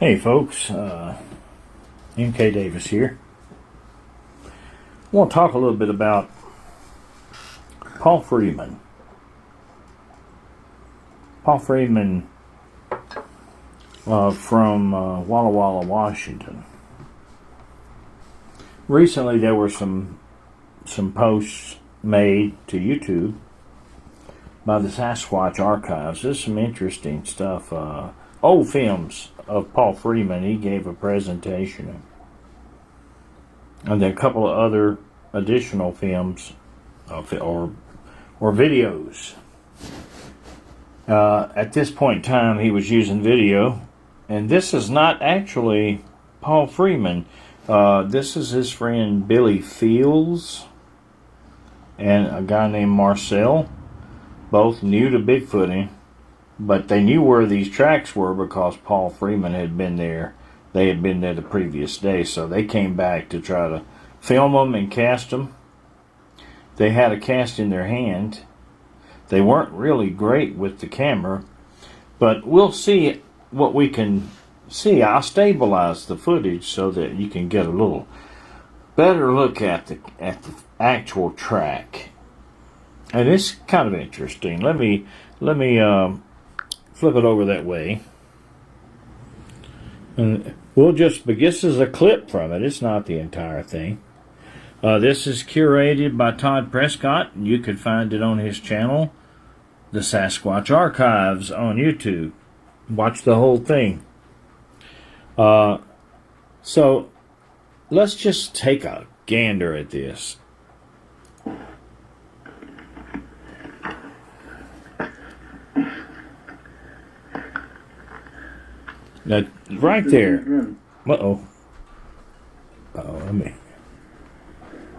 Hey folks, K Davis here. I want to talk a little bit about Paul Freeman. Paul Freeman from Walla Walla, Washington. Recently there were some posts made to YouTube by the Sasquatch Archives. There's some interesting stuff. Old films of Paul Freeman. He gave a presentation, and then a couple of other additional films or videos. At this point in time, he was using video, and this is not actually Paul Freeman. This is his friend Billy Fields and a guy named Marcel, both new to Bigfooting. But they knew where these tracks were because Paul Freeman had been there. They had been there the previous day, so they came back to try to film them and cast them. They had a cast in their hand. They weren't really great with the camera, but we'll see what we can see. I'll stabilize the footage so that you can get a little better look at the actual track. And it's kind of interesting. Let me flip it over that way, and we'll just begin. This is a clip from it. It's not the entire thing. This is curated by Todd Prescott. You could find it on his channel, the Sasquatch Archives, on YouTube. Watch the whole thing. So let's just take a gander at this. Now, right there.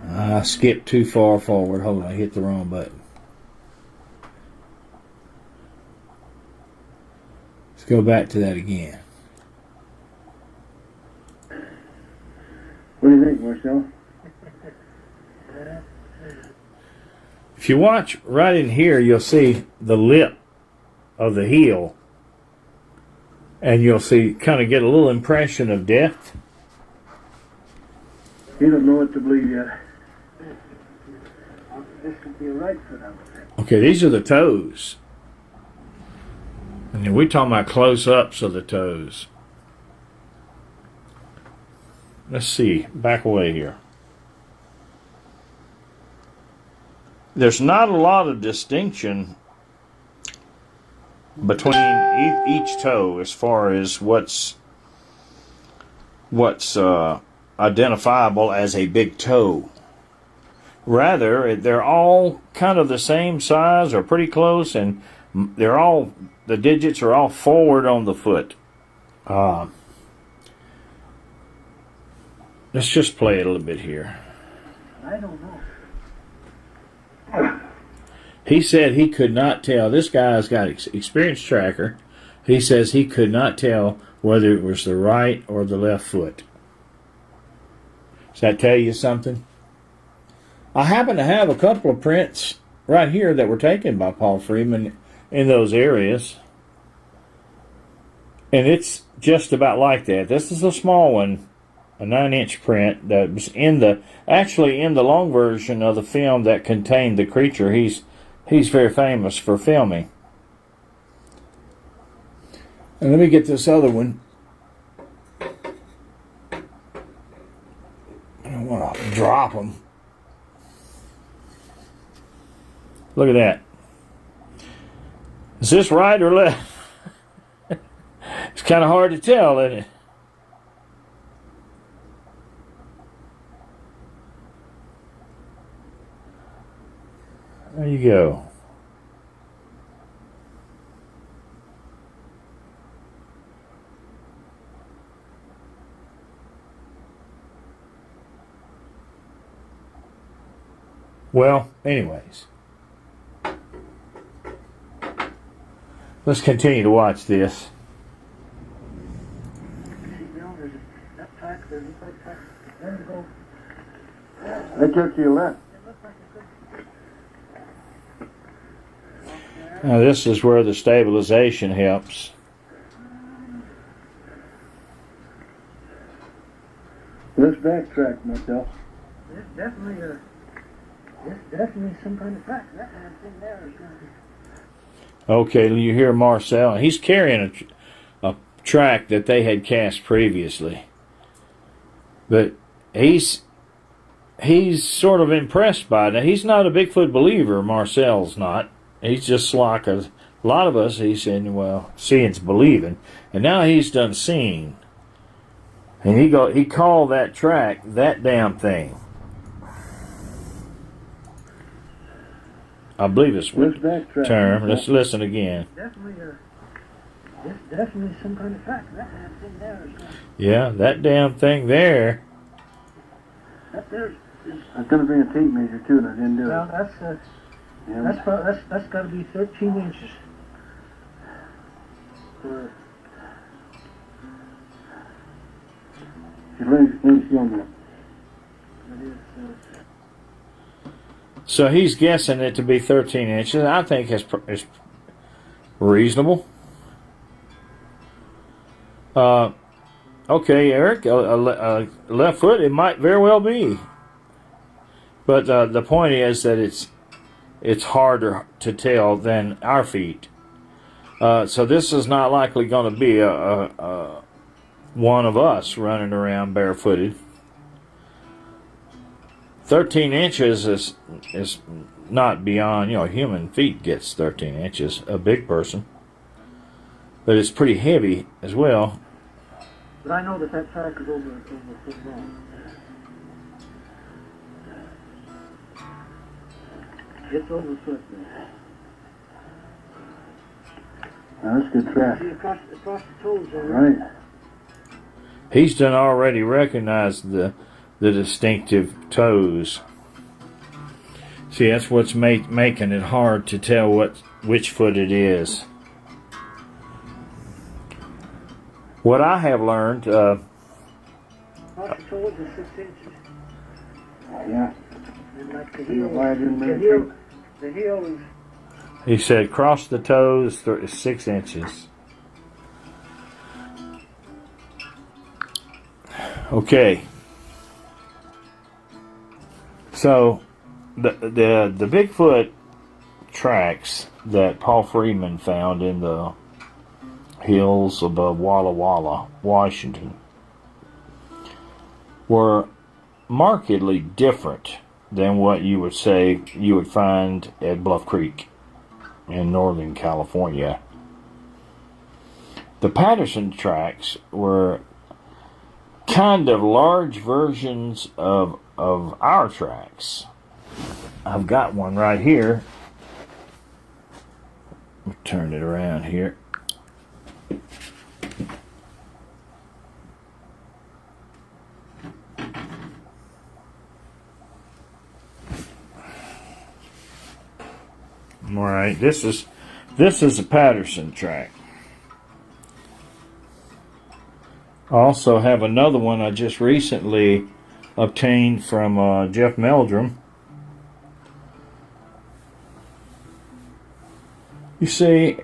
I skipped too far forward. Hold on, I hit the wrong button. Let's go back to that again. What do you think, Marcel? If you watch right in here, you'll see the lip of the heel. And you'll see, kind of get a little impression of depth. You don't know what to believe yet. This could be a right foot, I would think. Okay, these are the toes. And then we're talking about close-ups of the toes. Let's see, back away here. There's not a lot of distinction between each toe as far as what's identifiable as a big toe. Rather, they're all kind of the same size or pretty close, and the digits are all forward on the foot. Let's just play it a little bit here. I don't know. He said he could not tell. This guy's got experienced tracker. He says he could not tell whether it was the right or the left foot. Does that tell you something? I happen to have a couple of prints right here that were taken by Paul Freeman in those areas. And it's just about like that. This is a small one, a 9-inch print that was actually in the long version of the film that contained the creature. He's very famous for filming. And let me get this other one. I don't want to drop them. Look at that. Is this right or left? It's kind of hard to tell, isn't it? There you go. Well, anyways. Let's continue to watch this. I took to your left. Now this is where the stabilization helps. Let's backtrack, myself. There's definitely some kind of track. That man thing there is going to be. Okay, you hear Marcel. He's carrying a track that they had cast previously. But he's sort of impressed by it. Now, he's not a Bigfoot believer, Marcel's not. He's just like a lot of us. He's saying, well, seeing's believing. And now he's done seeing. And he called that track that damn thing. I believe it's what term. Let's listen again. Definitely some kind of track. That damn thing there is going to be. Yeah, that damn thing there. That there's. I was going to bring a tape measure too, and I didn't do it. Well, that's got to be 13 inches. So he's guessing it to be 13 inches. I think it's reasonable. Okay, Eric, a left foot, it might very well be. But the point is that it's harder to tell than our feet. So this is not likely going to be one of us running around barefooted. 13 inches is not beyond, human feet gets 13 inches, a big person. But it's pretty heavy as well. But I know that track is over a foot long. It's over a foot there. Now that's good track. See across the toes there. Right. He's done already recognized the distinctive toes. See, that's what's making it hard to tell which foot it is. What I have learned, across the toes is 6 inches. Yeah. And like the heel is. He said, cross the toes 6 inches. Okay. So, the Bigfoot tracks that Paul Freeman found in the hills above Walla Walla, Washington, were markedly different than what you would say you would find at Bluff Creek in Northern California. The Patterson tracks were kind of large versions of our tracks. I've got one right here. Turn it around here. All right, this is a Patterson track. I also have another one I just recently obtained from Jeff Meldrum. You see,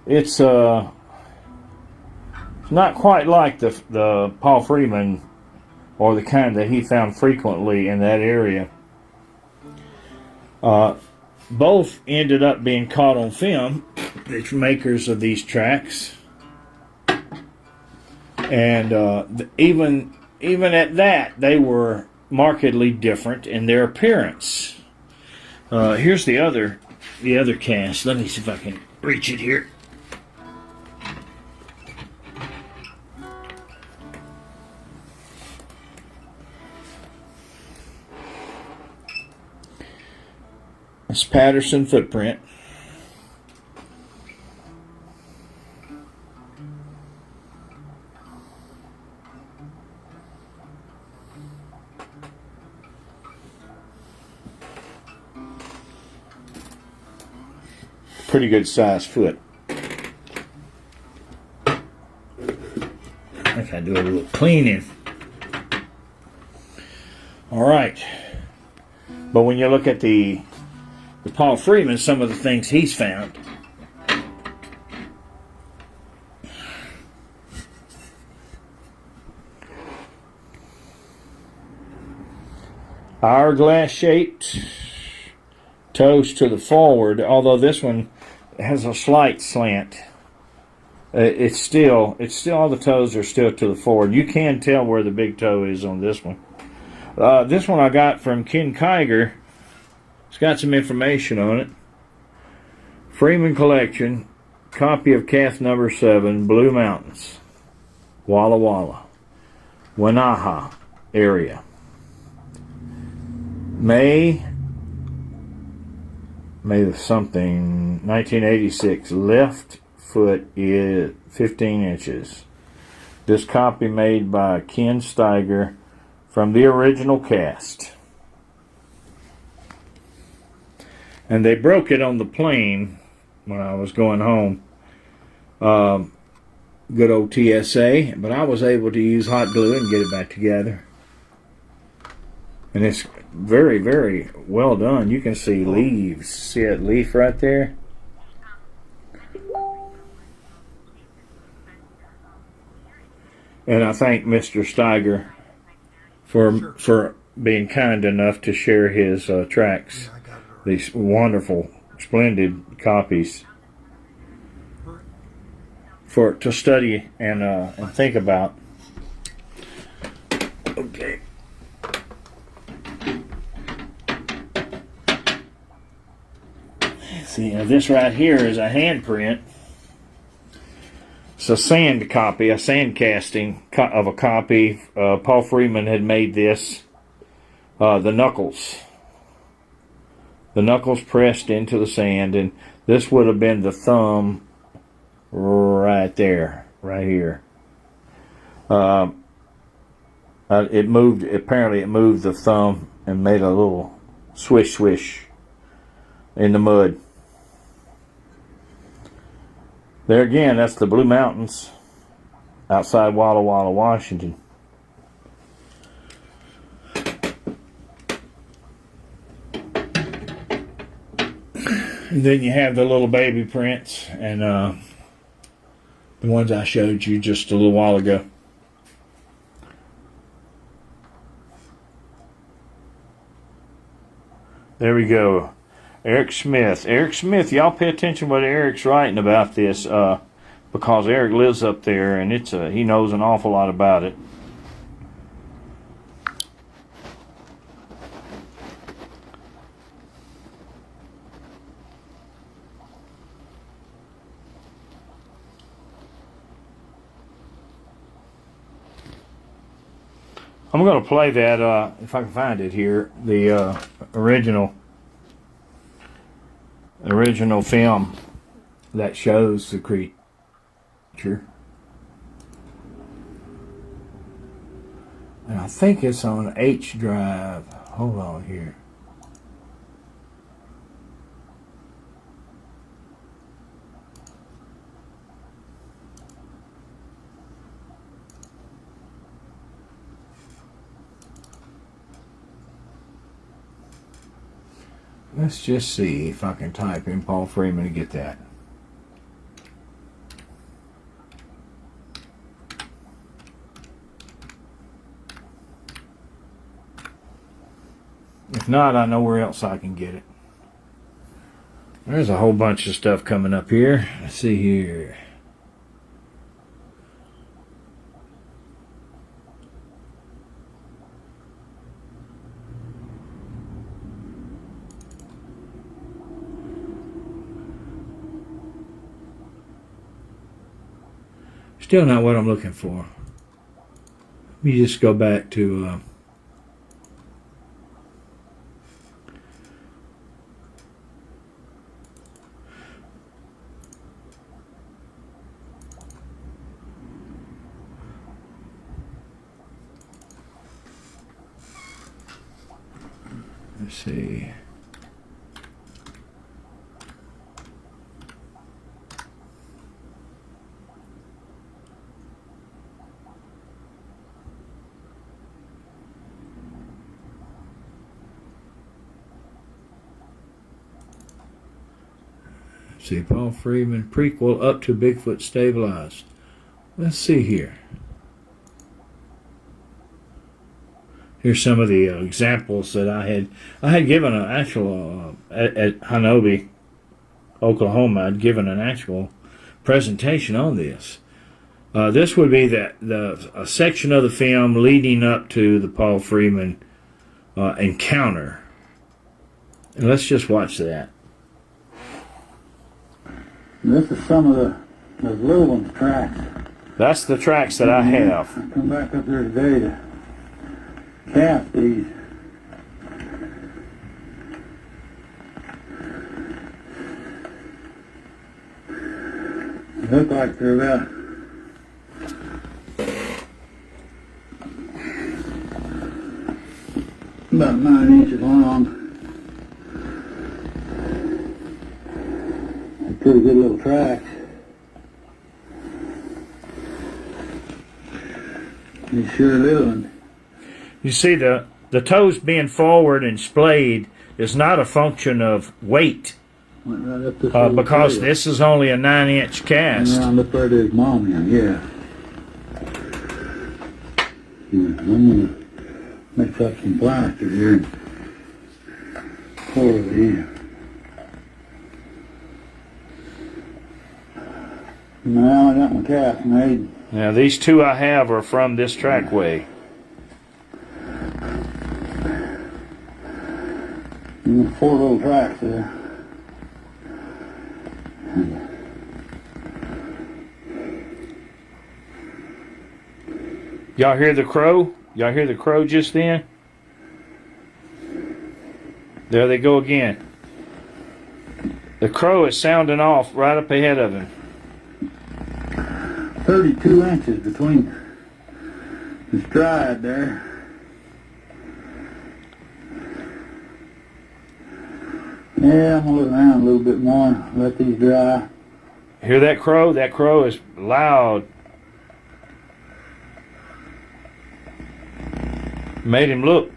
it's not quite like the Paul Freeman or the kind that he found frequently in that area. Both ended up being caught on film, the makers of these tracks. And even at that, they were markedly different in their appearance. Here's the other cast. Let me see if I can reach it here. It's Patterson footprint. Pretty good sized foot. I think I do a little cleaning. All right. But when you look at the Paul Freeman, some of the things he's found. Hourglass shaped, toes to the forward, although this one has a slight slant. It's still all the toes are still to the forward. You can tell where the big toe is on this one. This one I got from Ken Kiger. It's got some information on it. Freeman Collection, copy of calf number 7, Blue Mountains, Walla Walla, Wanaha area. May the something, 1986. Left foot is 15 inches. This copy made by Ken Steiger from the original cast. And they broke it on the plane when I was going home. Good old TSA, but I was able to use hot glue and get it back together. And it's very, very well done. You can see leaves. See that leaf right there? And I thank Mr. Steiger for being kind enough to share his tracks. These wonderful, splendid copies to study and think about. Okay. See, now this right here is a handprint. It's a sand copy, a sand casting of a copy. Paul Freeman had made this. The knuckles pressed into the sand, and this would have been the thumb right there, right here. It moved. Apparently, it moved the thumb and made a little swish swish in the mud. There again, that's the Blue Mountains outside Walla Walla, Washington. And then you have the little baby prints and the ones I showed you just a little while ago. There we go. Eric Smith. Eric Smith, y'all pay attention what Eric's writing about this, because Eric lives up there and he knows an awful lot about it. I'm going to play that, if I can find it here, the original film that shows the creature. And I think it's on H drive. Hold on here. Let's just see if I can type in Paul Freeman to get that. If not, I know where else I can get it. There's a whole bunch of stuff coming up here. Let's see here. Still not what I'm looking for. Let me just go back to let's see. See, Paul Freeman prequel up to Bigfoot stabilized. Let's see here. Here's some of the examples that I had given an actual at Hanobi, Oklahoma. I'd given an actual presentation on this. This would be a section of the film leading up to the Paul Freeman encounter. And let's just watch that. This is some of the little ones' tracks. That's the tracks that I have. I come back up there today to cast these. They look like they're about 9 inches long. Pretty good little tracks. These sure little ones. You see the toes being forward and splayed is not a function of weight. Went right up this little Because trail. this is only a 9-inch cast. Around up there to his mom now, yeah. I'm gonna mix up some plaster here and pour it in. Now I got my cast made. Now these two I have are from this trackway. And 4 little tracks there. Y'all hear the crow? Y'all hear the crow just then? There they go again. The crow is sounding off right up ahead of him. 32 inches between the stride there. Yeah, I'm gonna look around a little bit more, let these dry. Hear that crow? That crow is loud. Made him look.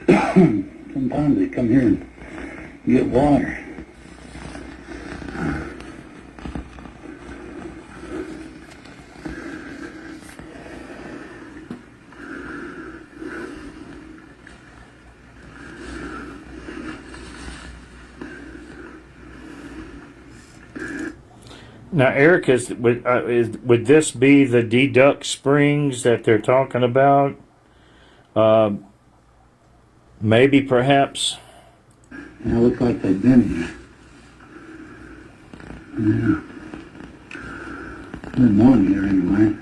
Sometimes they come here and get water. Now, Eric, would this be the deduct springs that they're talking about? Maybe, perhaps. Yeah, it looks like they've been here. Yeah. Been one here anyway.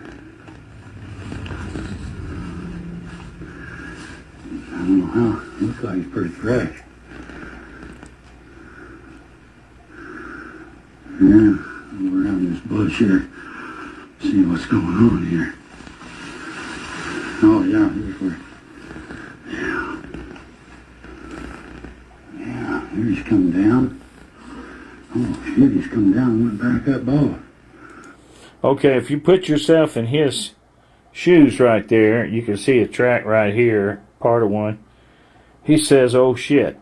I don't know how. Looks like it's pretty fresh. Yeah, we're around this bush here. See what's going on here. Oh yeah, here's where. Yeah, here he's come down. Oh shit, he's come down and went back up both. Okay, if you put yourself in his shoes right there, you can see a track right here, part of one. He says, oh shit.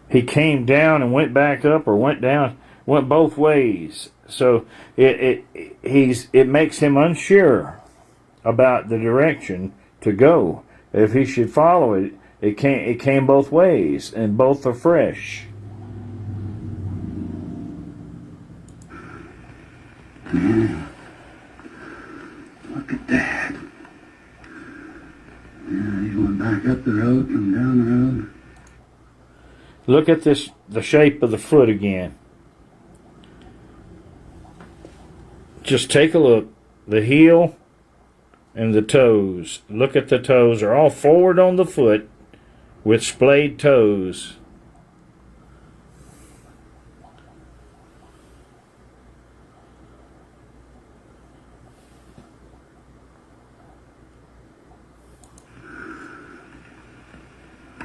He came down and went back up, or went down, went both ways. So it makes him unsure about the direction to go. If he should follow it, it came both ways, and both are fresh. Yeah. Look at that. Yeah, he went back up the road, come down the road. Look at this, the shape of the foot again. Just take a look. The heel and the toes. Look at the toes. They're all forward on the foot with splayed toes.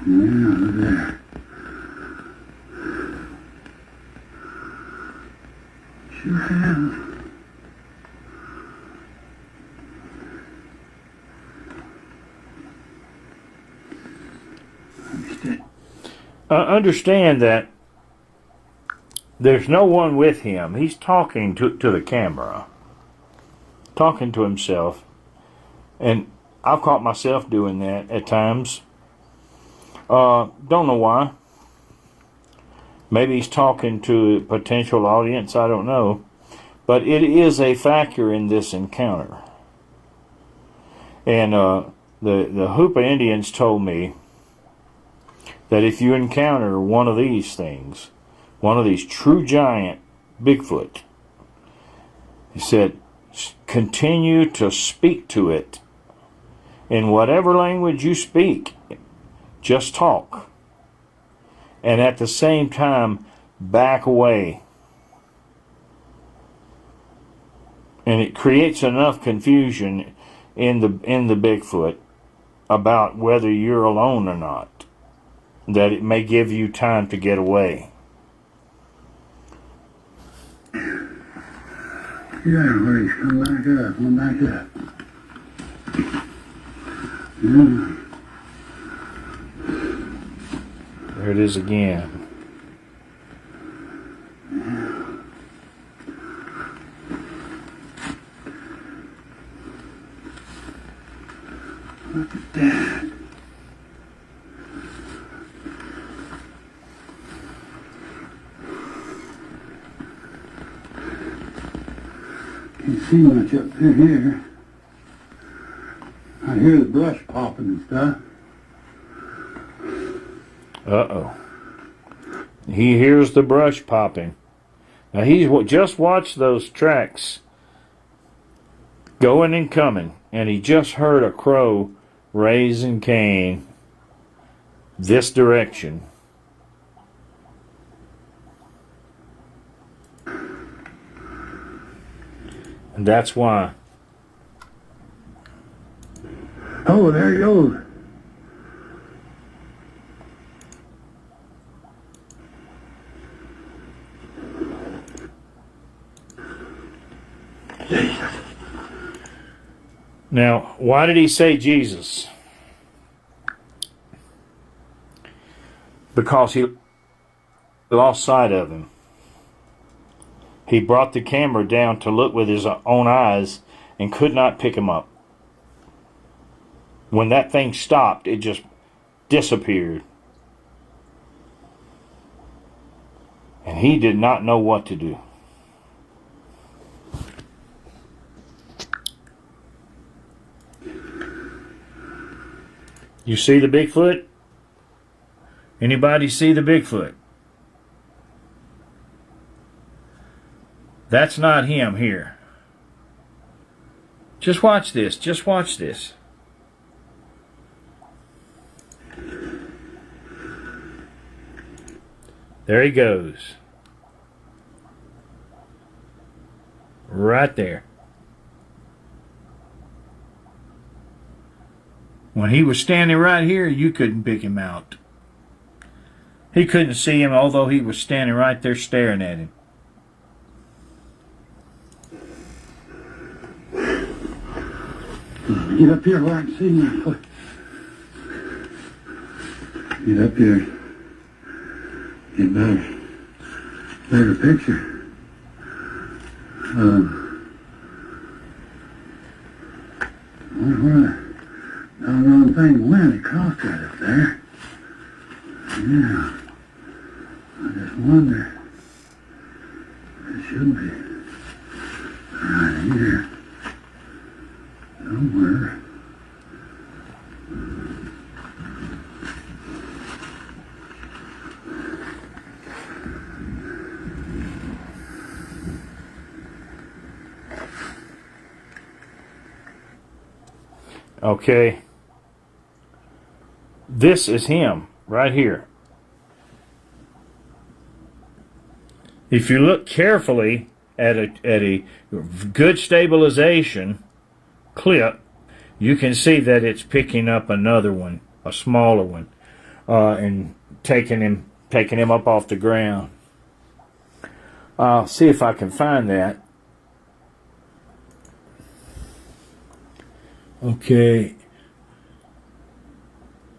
Yeah, look there. Sure have. Understand that there's no one with him. He's talking to the camera. talking to himself. And I've caught myself doing that at times. Don't know why. Maybe he's talking to a potential audience, I don't know. But it is a factor in this encounter. And the Hoopa Indians told me that if you encounter one of these things, one of these true giant Bigfoot, he said, continue to speak to it in whatever language you speak. Just talk. And at the same time, back away. And it creates enough confusion in the Bigfoot about whether you're alone or not, that it may give you time to get away. Yeah, where he's come back up, come back up. Yeah. There it is again. Look at that. Can't see much up through here. I hear the brush popping and stuff. Uh-oh. He hears the brush popping. Now he's just watched those tracks going and coming, and he just heard a crow raising Cain this direction. And that's why. Oh, there he goes. Now, why did he say Jesus? Because he lost sight of him. He brought the camera down to look with his own eyes and could not pick him up. When that thing stopped, it just disappeared. And he did not know what to do. You see the Bigfoot? Anybody see the Bigfoot? That's not him here. Just watch this. Just watch this. There he goes. Right there. When he was standing right here, you couldn't pick him out. He couldn't see him, although he was standing right there staring at him. Get up here where I can see you. Get up here. Get better picture. Where the doggone thing went? It crossed right up there. Yeah. I just wonder. It should be right here. Somewhere. Okay. This is him right here. If you look carefully at a good stabilization clip, you can see that it's picking up another one, a smaller one, and taking him up off the ground. I'll see if I can find that. Okay.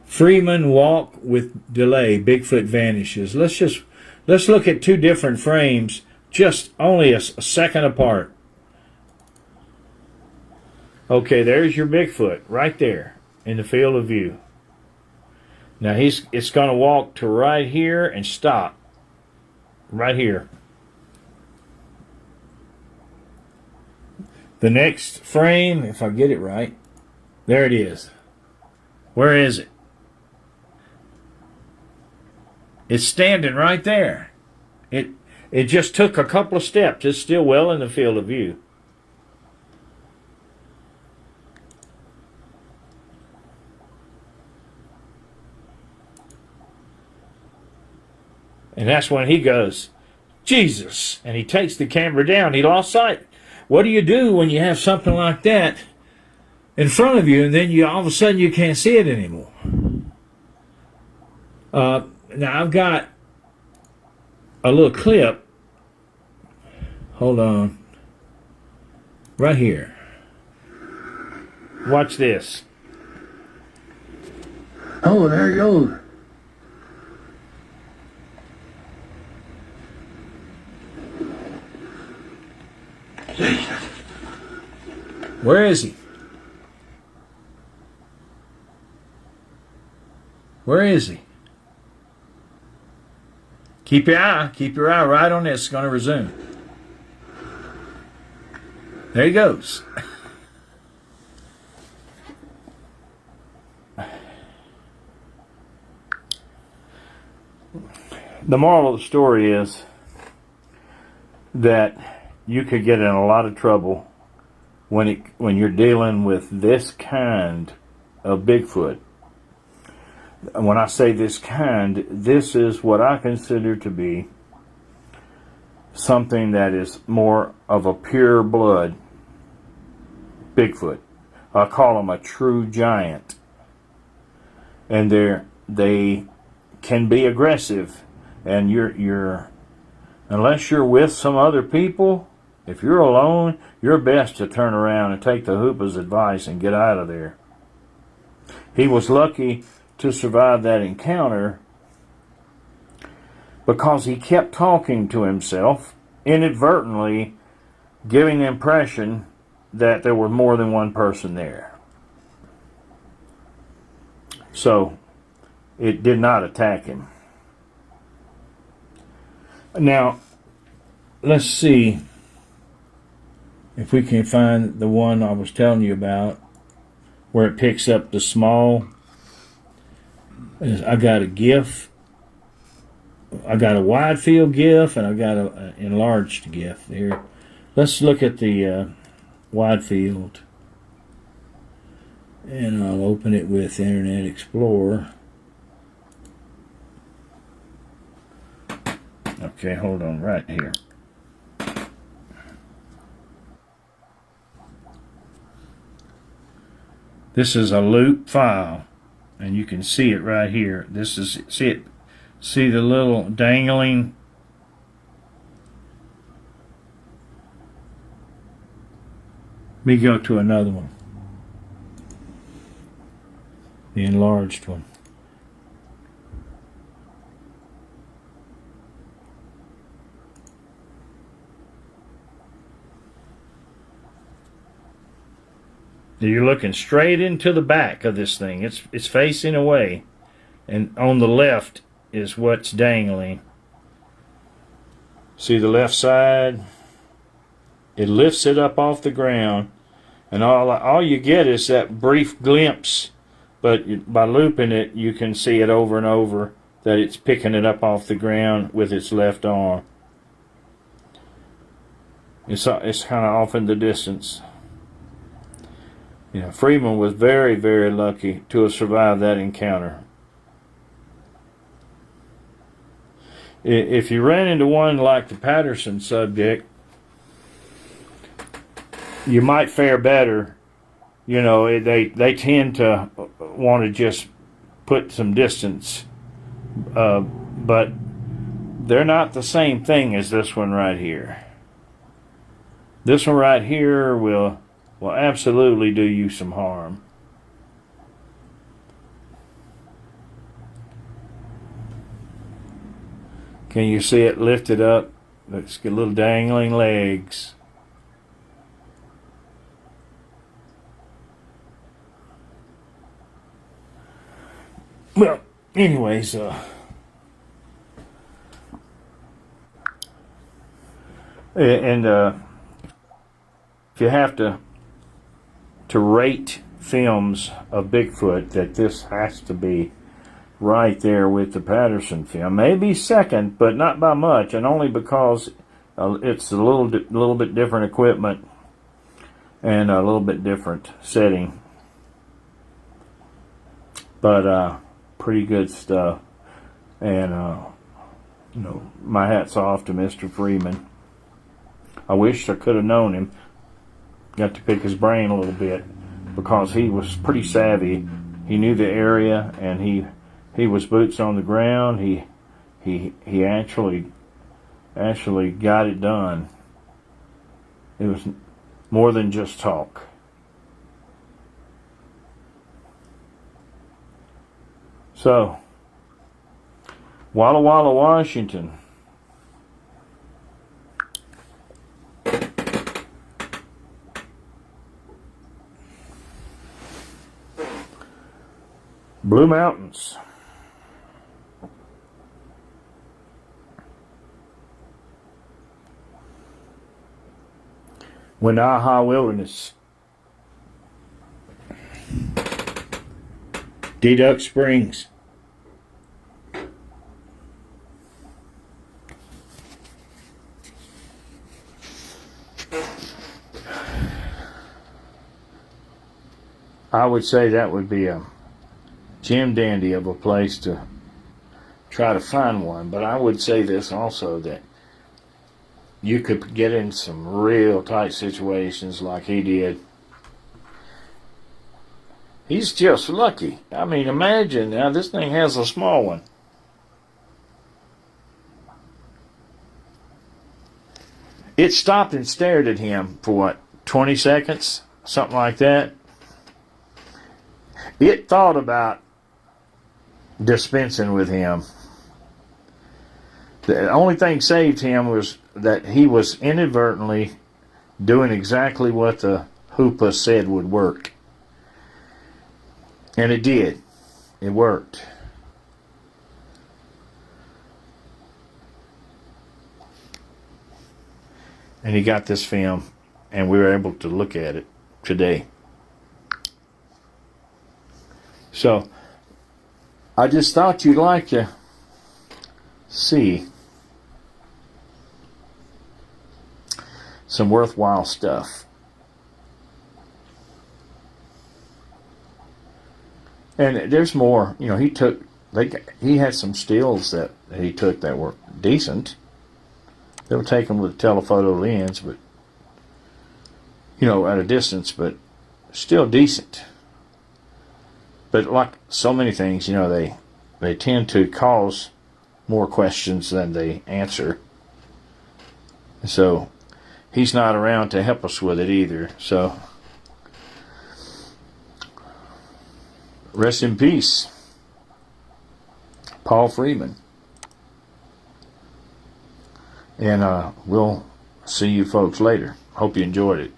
Freeman walk with delay. Bigfoot vanishes. Let's look at two different frames, just only a second apart. Okay, there's your Bigfoot right there in the field of view. Now it's going to walk to right here and stop. Right here. The next frame, if I get it right, there it is. Where is it? It's standing right there. It just took a couple of steps. It's still well in the field of view. And that's when he goes, Jesus! And he takes the camera down. He lost sight. What do you do when you have something like that in front of you and then all of a sudden you can't see it anymore? Now I've got a little clip. Hold on. Right here. Watch this. Oh, there he goes. Jesus. Where is he? Where is he? Keep your eye right on this. It's going to resume. There he goes. The moral of the story is that you could get in a lot of trouble when you're dealing with this kind of Bigfoot. When I say this kind, this is what I consider to be something that is more of a pure blood Bigfoot. I call them a true giant. And they can be aggressive. And you're unless you're with some other people, if you're alone, you're best to turn around and take the Hoopa's advice and get out of there. He was lucky to survive that encounter because he kept talking to himself, inadvertently giving the impression that there were more than one person there. So it did not attack him. Now, let's see if we can find the one I was telling you about where it picks up the small. I got a GIF. I got a wide field GIF and I got an enlarged GIF here. Let's look at the wide field. And I'll open it with Internet Explorer. Okay, hold on right here. This is a loop file, and you can see it right here. This is, see the little dangling. Let me go to another one. The enlarged one. You're looking straight into the back of this thing. It's facing away. And on the left is what's dangling. See the left side? It lifts it up off the ground. And all you get is that brief glimpse. But by looping it, you can see it over and over that it's picking it up off the ground with its left arm. It's kind of off in the distance. You know, Freeman was very, very lucky to have survived that encounter. If you ran into one like the Patterson subject, you might fare better. You know, they tend to want to just put some distance, but they're not the same thing as this one right here. This one right here will absolutely do you some harm. Can you see it lifted up? It's got little dangling legs. Well, anyways, and if you have to rate films of Bigfoot, that this has to be right there with the Patterson film. Maybe second, but not by much, and only because it's a little bit different equipment and a little bit different setting. But pretty good stuff. And my hat's off to Mr. Freeman. I wish I could have known him. Got to pick his brain a little bit, because he was pretty savvy. He knew the area, and he was boots on the ground. He actually got it done. It was more than just talk. So, Walla Walla, Washington. Blue Mountains. Wenaha Wilderness. Deduck Springs. I would say that would be a Jim Dandy of a place to try to find one. But I would say this also, that you could get in some real tight situations like he did. He's just lucky. I mean, imagine now, this thing has a small one. It stopped and stared at him for what, 20 seconds? Something like that. It thought about dispensing with him. The only thing saved him was that he was inadvertently doing exactly what the hoopa said would work. And it did. It worked. And he got this film, and we were able to look at it today. So, I just thought you'd like to see some worthwhile stuff. And there's more. You know, he had some stills that he took that were decent. They were taken with a telephoto lens, but at a distance, but still decent. But like so many things, they tend to cause more questions than they answer. So he's not around to help us with it either. So rest in peace, Paul Freeman. And we'll see you folks later. Hope you enjoyed it.